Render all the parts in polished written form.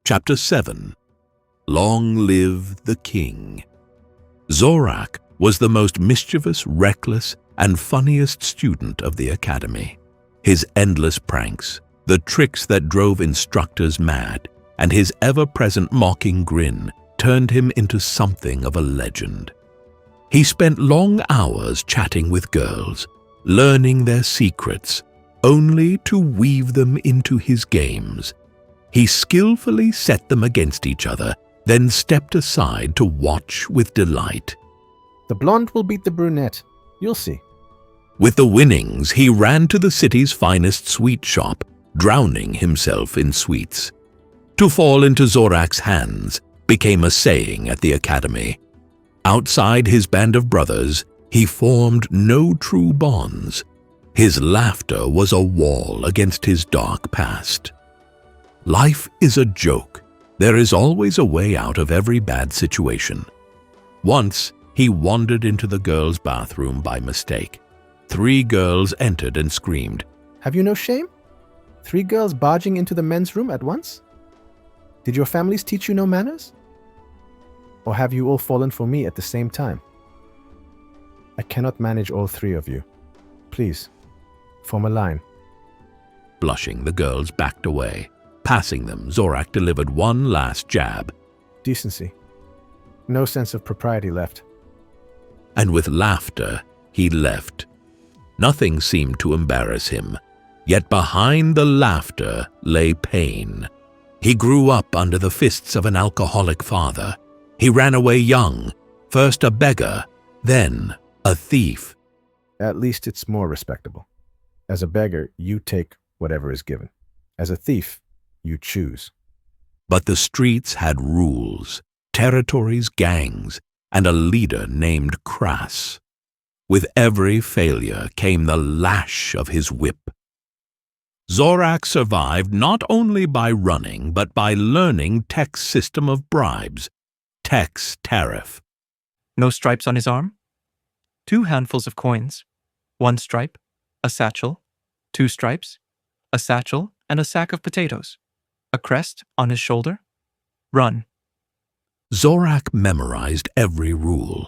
Chapter 7. Long Live the King. Zorak was the most mischievous, reckless, and funniest student of the academy. His endless pranks, the tricks that drove instructors mad, and his ever-present mocking grin turned him into something of a legend. He spent long hours chatting with girls, learning their secrets, only to weave them into his games. He skillfully set them against each other, then stepped aside to watch with delight. The blonde will beat the brunette. You'll see. With the winnings, he ran to the city's finest sweet shop, drowning himself in sweets. To fall into Zorak's hands became a saying at the academy. Outside his band of brothers, he formed no true bonds. His laughter was a wall against his dark past. Life is a joke. There is always a way out of every bad situation. Once, he wandered into the girls' bathroom by mistake. 3 girls entered and screamed, Have you no shame? 3 girls barging into the men's room at once? Did your families teach you no manners? Or have you all fallen for me at the same time? I cannot manage all 3 of you. Please, form a line. Blushing, the girls backed away. Passing them, Zorak delivered one last jab. Decency. No sense of propriety left. And with laughter, he left. Nothing seemed to embarrass him, yet behind the laughter lay pain. He grew up under the fists of an alcoholic father. He ran away young, first a beggar, then a thief. At least it's more respectable. As a beggar, you take whatever is given. As a thief, you choose. But the streets had rules, territories, gangs, and a leader named Crass. With every failure came the lash of his whip. Zorak survived not only by running, but by learning Tech's system of bribes, Tech's tariff. No stripes on his arm? 2 handfuls of coins. 1 stripe, a satchel, 2 stripes, a satchel, and a sack of potatoes. A crest on his shoulder. Run. Zorak memorized every rule.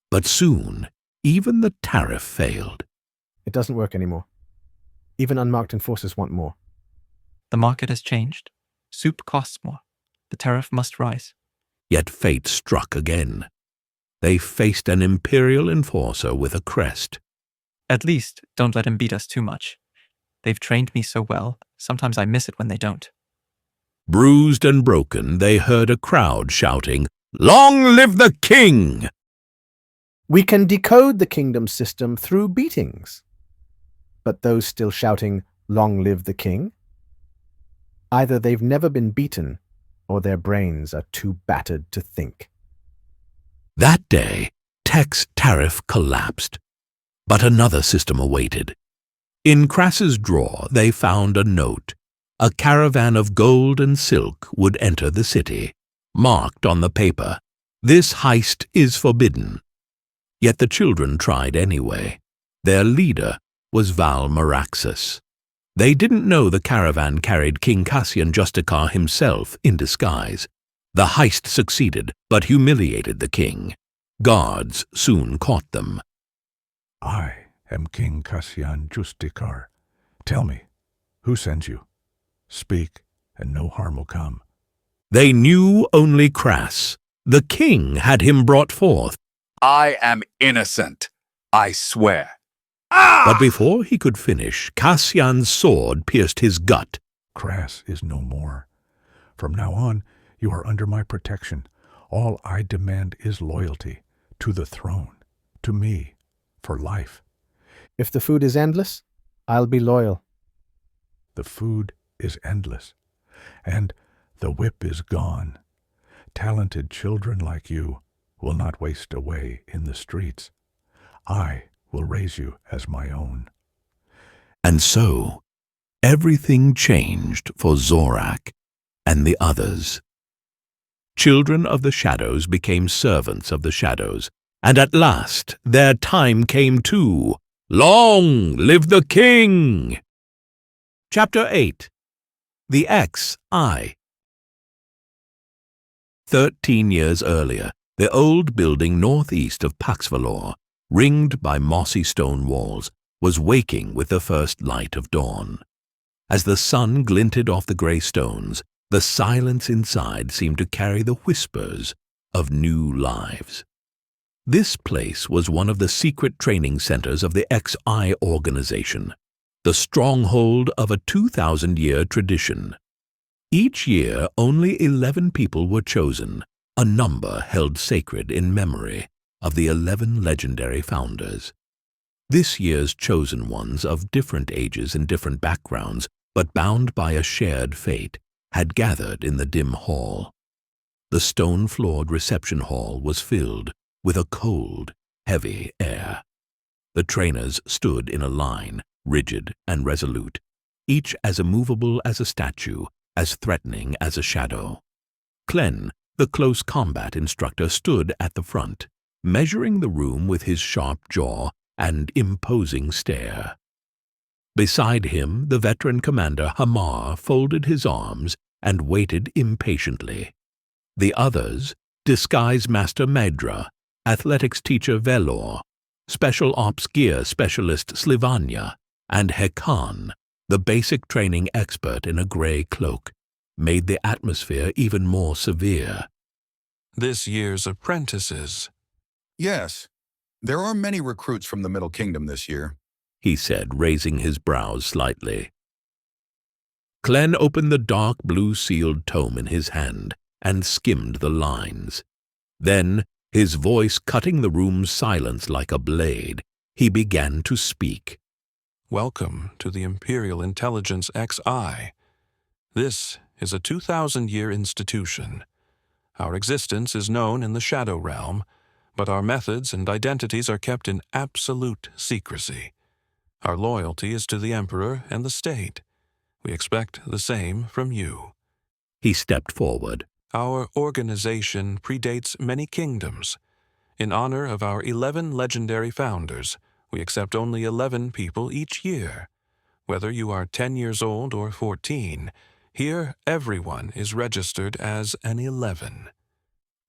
But soon, even the tariff failed. It doesn't work anymore. Even unmarked enforcers want more. The market has changed. Soup costs more. The tariff must rise. Yet fate struck again. They faced an imperial enforcer with a crest. At least, don't let him beat us too much. They've trained me so well, sometimes I miss it when they don't. Bruised and broken, they heard a crowd shouting, Long live the king! We can decode the kingdom system through beatings. But those still shouting, Long live the king? Either they've never been beaten, or their brains are too battered to think. That day, Tech's tariff collapsed. But another system awaited. In Crass's drawer, they found a note. A caravan of gold and silk would enter the city, marked on the paper, This heist is forbidden. Yet the children tried anyway. Their leader was Maraxas. They didn't know the caravan carried King Cassian Justicar himself in disguise. The heist succeeded, but humiliated the king. Guards soon caught them. I am King Cassian Justicar. Tell me, who sends you? Speak, and no harm will come. They knew only Crass. The king had him brought forth. I am innocent, I swear. But before he could finish, Cassian's sword pierced his gut. Crass is no more. From now on, you are under my protection. All I demand is loyalty to the throne, to me, for life. If the food is endless, I'll be loyal. The food is endless, and the whip is gone. Talented children like you will not waste away in the streets. I will raise you as my own. And so, everything changed for Zorak and the others. Children of the shadows became servants of the shadows, and at last their time came too. Long live the king! Chapter 8. The X-I. 13 years earlier, the old building northeast of Paxvalor, ringed by mossy stone walls, was waking with the first light of dawn. As the sun glinted off the grey stones, the silence inside seemed to carry the whispers of new lives. This place was one of the secret training centers of the XI organization, the stronghold of a 2,000-year tradition. Each year, only 11 people were chosen, a number held sacred in memory of the 11 legendary founders. This year's chosen ones, of different ages and different backgrounds, but bound by a shared fate, had gathered in the dim hall. The stone-floored reception hall was filled with a cold, heavy air. The trainers stood in a line, rigid and resolute, each as immovable as a statue, as threatening as a shadow. Clen, the close combat instructor, stood at the front, measuring the room with his sharp jaw and imposing stare. Beside him, the veteran commander Hamar folded his arms and waited impatiently. The others, disguise master Medra, athletics teacher Velor, special ops gear specialist Slivanya, and Hekan, the basic training expert in a grey cloak, made the atmosphere even more severe. This year's apprentices. Yes, there are many recruits from the Middle Kingdom this year, he said, raising his brows slightly. Clen opened the dark blue sealed tome in his hand and skimmed the lines. Then, his voice cutting the room's silence like a blade, he began to speak. Welcome to the Imperial Intelligence XI. This is a 2,000-year institution. Our existence is known in the Shadow Realm, but our methods and identities are kept in absolute secrecy. Our loyalty is to the Emperor and the State. We expect the same from you. He stepped forward. Our organization predates many kingdoms. In honor of our 11 legendary founders, we accept only 11 people each year. Whether you are 10 years old or 14, here everyone is registered as an 11.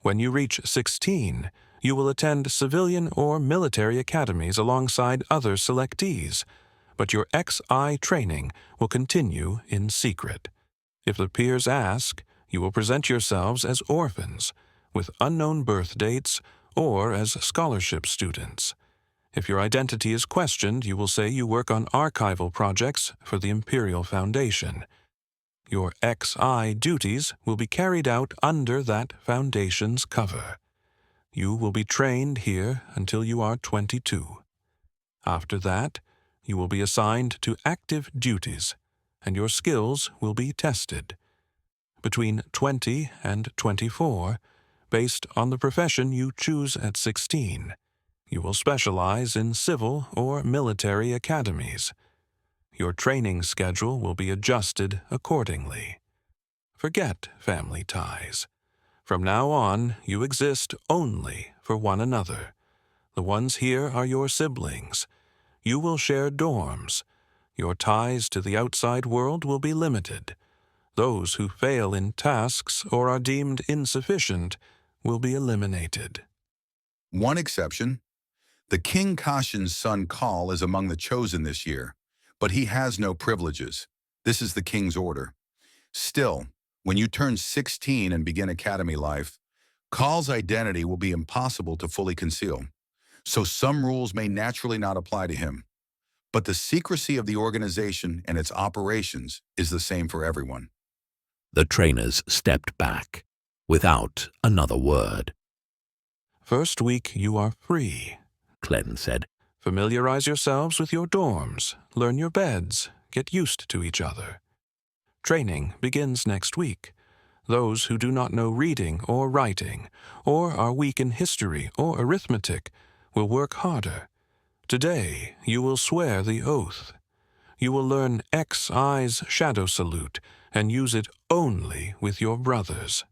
When you reach 16, you will attend civilian or military academies alongside other selectees, but your XI training will continue in secret. If the peers ask, you will present yourselves as orphans, with unknown birth dates, or as scholarship students. If your identity is questioned, you will say you work on archival projects for the Imperial Foundation. Your XI duties will be carried out under that foundation's cover. You will be trained here until you are 22. After that, you will be assigned to active duties, and your skills will be tested. Between 20 and 24, based on the profession you choose at 16, you will specialize in civil or military academies. Your training schedule will be adjusted accordingly. Forget family ties. From now on, you exist only for one another. The ones here are your siblings. You will share dorms. Your ties to the outside world will be limited. Those who fail in tasks or are deemed insufficient will be eliminated. One exception. The King Kashin's son Kal is among the chosen this year, but he has no privileges. This is the king's order. Still, when you turn 16 and begin academy life, Kal's identity will be impossible to fully conceal, so some rules may naturally not apply to him. But the secrecy of the organization and its operations is the same for everyone. The trainers stepped back, without another word. First week you are free, Clen said. Familiarize yourselves with your dorms, learn your beds, get used to each other. Training begins next week. Those who do not know reading or writing, or are weak in history or arithmetic, will work harder. Today you will swear the oath. You will learn XI's shadow salute and use it only with your brothers.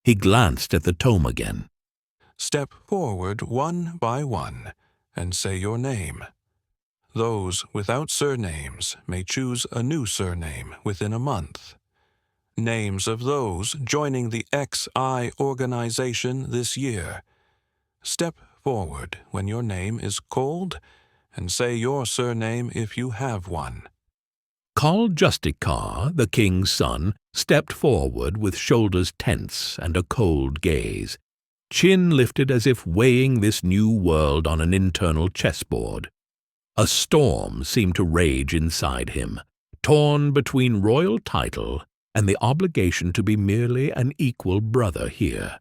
He glanced at the tome again. Step forward one by one and say your name. Those without surnames may choose a new surname within a month. names of those joining the XI organization this year. Step forward when your name is called and say your surname if you have one. Kal Justikar, the king's son, stepped forward with shoulders tense and a cold gaze, chin lifted as if weighing this new world on an internal chessboard. A storm seemed to rage inside him, torn between royal title and the obligation to be merely an equal brother here.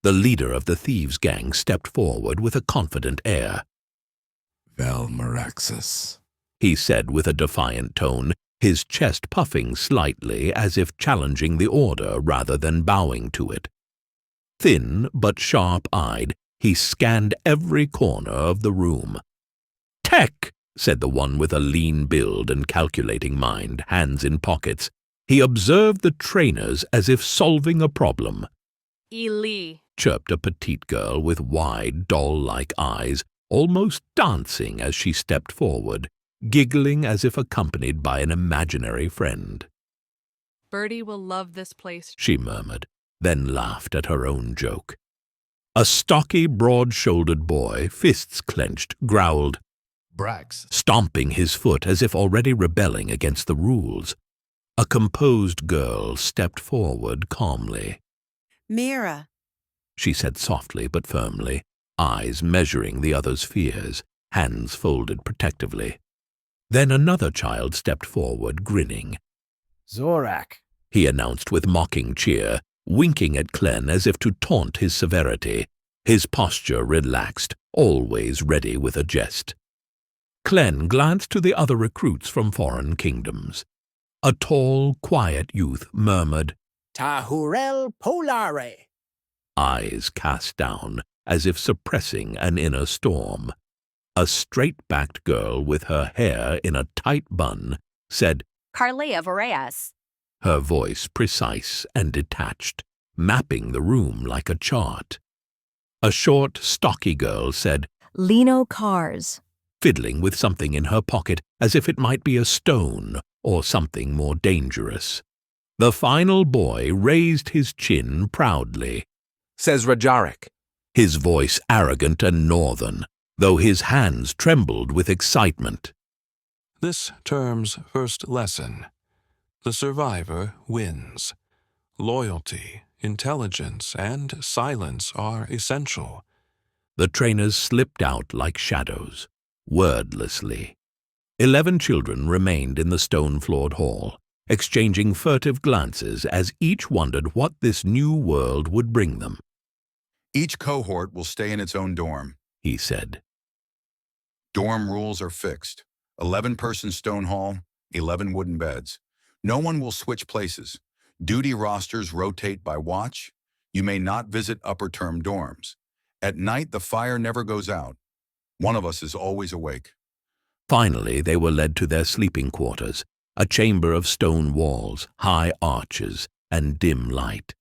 The leader of the thieves' gang stepped forward with a confident air. "Well, Maraxas," he said with a defiant tone, his chest puffing slightly as if challenging the order rather than bowing to it. Thin but sharp-eyed, he scanned every corner of the room. "Tech!" said the one with a lean build and calculating mind, hands in pockets. He observed the trainers as if solving a problem. "Eli," chirped a petite girl with wide, doll-like eyes, almost dancing as she stepped forward, giggling as if accompanied by an imaginary friend. "Bertie will love this place," she murmured, then laughed at her own joke. A stocky, broad-shouldered boy, fists clenched, growled, "Brax." stomping his foot as if already rebelling against the rules. A composed girl stepped forward calmly. "Mira," she said softly but firmly, eyes measuring the other's fears, hands folded protectively. Then another child stepped forward, grinning. Zorak, he announced with mocking cheer, winking at Clen as if to taunt his severity, his posture relaxed, always ready with a jest. Clen glanced to the other recruits from foreign kingdoms. A tall, quiet youth murmured, "Tahurel Polare." eyes cast down as if suppressing an inner storm. A straight-backed girl with her hair in a tight bun said, "Carlea Voreas." her voice precise and detached, mapping the room like a chart. A short, stocky girl said, "Lino Cars." fiddling with something in her pocket as if it might be a stone or something more dangerous. The final boy raised his chin proudly. "Says Rajarek." His voice arrogant and northern, though his hands trembled with excitement. This term's first lesson. The survivor wins. Loyalty, intelligence, and silence are essential. The trainers slipped out like shadows, wordlessly. 11 children remained in the stone-floored hall, exchanging furtive glances as each wondered what this new world would bring them. Each cohort will stay in its own dorm, he said. Dorm rules are fixed. 11-person stone hall, 11 wooden beds. No one will switch places. Duty rosters rotate by watch. You may not visit upper-term dorms. At night, the fire never goes out. One of us is always awake. Finally, they were led to their sleeping quarters, a chamber of stone walls, high arches, and dim light.